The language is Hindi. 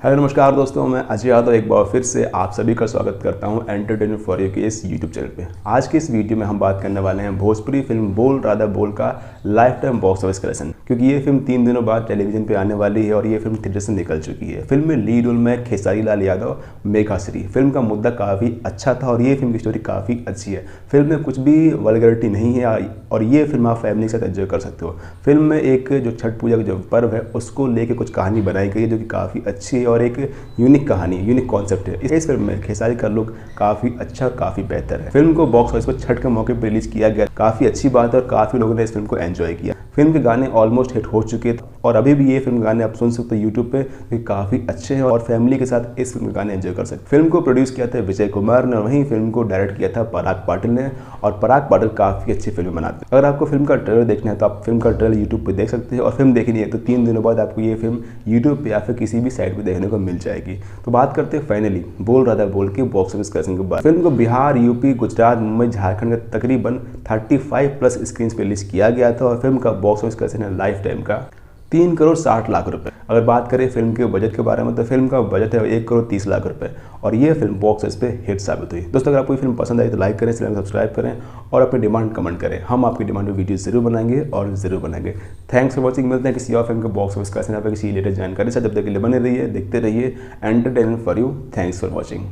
हेलो नमस्कार दोस्तों, मैं अजय यादव एक बार फिर से आप सभी का स्वागत करता हूं एंटरटेनमेंट फॉर यू के इस यूट्यूब चैनल पे। आज की इस वीडियो में हम बात करने वाले हैं भोजपुरी फिल्म बोल राधा बोल का life time box office collection, क्योंकि ये फिल्म 3 दिनों बाद टेलीविजन पे आने वाली है और ये फिल्म थिएटर से निकल चुकी है। फिल्म में लीड रोल में खेसारी लाल यादव, मेघा श्री। फिल्म का मुद्दा काफ़ी अच्छा था और ये फिल्म की स्टोरी काफ़ी अच्छी है। फिल्म में कुछ भी वल्गैरिटी नहीं है और ये फिल्म आप फैमिली के साथ एंजॉय कर सकते हो। फिल्म में एक जो छठ पूजा का जो पर्व है उसको लेके कुछ कहानी बनाई गई है जो कि काफ़ी अच्छी है और एक यूनिक कहानी, यूनिक कॉन्सेप्ट है। इस फिल्म में खेसारी का लुक काफ़ी अच्छा, काफ़ी बेहतर है। फिल्म को बॉक्स ऑफिस पर छठ के मौके पर रिलीज किया गया, काफ़ी अच्छी बात है और काफ़ी लोगों ने इस फिल्म को एंजॉय किया। फिल्म के गाने ऑलमोस्ट हिट हो चुके थे और अभी भी ये फिल्म गाने आप सुन सकते हो यूट्यूब पे, जो काफ़ी अच्छे हैं और फैमिली के साथ इस फिल्म के गाने एंजॉय कर सकते। फिल्म को प्रोड्यूस किया था विजय कुमार ने और वहीं फिल्म को डायरेक्ट किया था पराग पाटिल ने, और पराग पाटिल काफ़ी अच्छी फिल्म बनाते हैं। अगर आपको फिल्म का ट्रेलर देखना है तो आप फिल्म का ट्रेलर यूट्यूब पर देख सकते हैं, और फिल्म देखनी है तो 3 दिनों बाद आपको ये फिल्म यूट्यूब पर या फिर किसी भी साइट पर देखने को मिल जाएगी। तो बात करते हैं फाइनली बोल राधा बोल के बॉक्स ऑफिस कलेक्शन के बाद। फिल्म को बिहार, यूपी, गुजरात, मुंबई, झारखंड के तकरीबन 35+ स्क्रीन पे रिलीज किया गया था और फिल्म का बॉक्स ऑफिस कलेक्शन है लाइफ टाइम का 3,60,00,000 रुपए। अगर बात करें फिल्म के बजट के बारे में तो फिल्म का बजट है 1,30,00,000 रुपए और ये फिल्म बॉक्स ऑफिस पे हिट साबित हुई। दोस्तों, अगर आपको ये फिल्म पसंद आई तो लाइक करें, चैनल सब्सक्राइब करें और अपनी डिमांड कमेंट करें। हम आपकी डिमांड में वीडियो जरूर बनाएंगे और जरूर बनाएंगे। Thanks for watching. मिलते हैं किसी और फिल्म के बॉक्स ऑफिस कलेक्शन या फिर किसी लेटेस्ट जानकारी से। जब तक के लिए बने रहिए, देखते रहिए entertainment for you. Thanks for watching.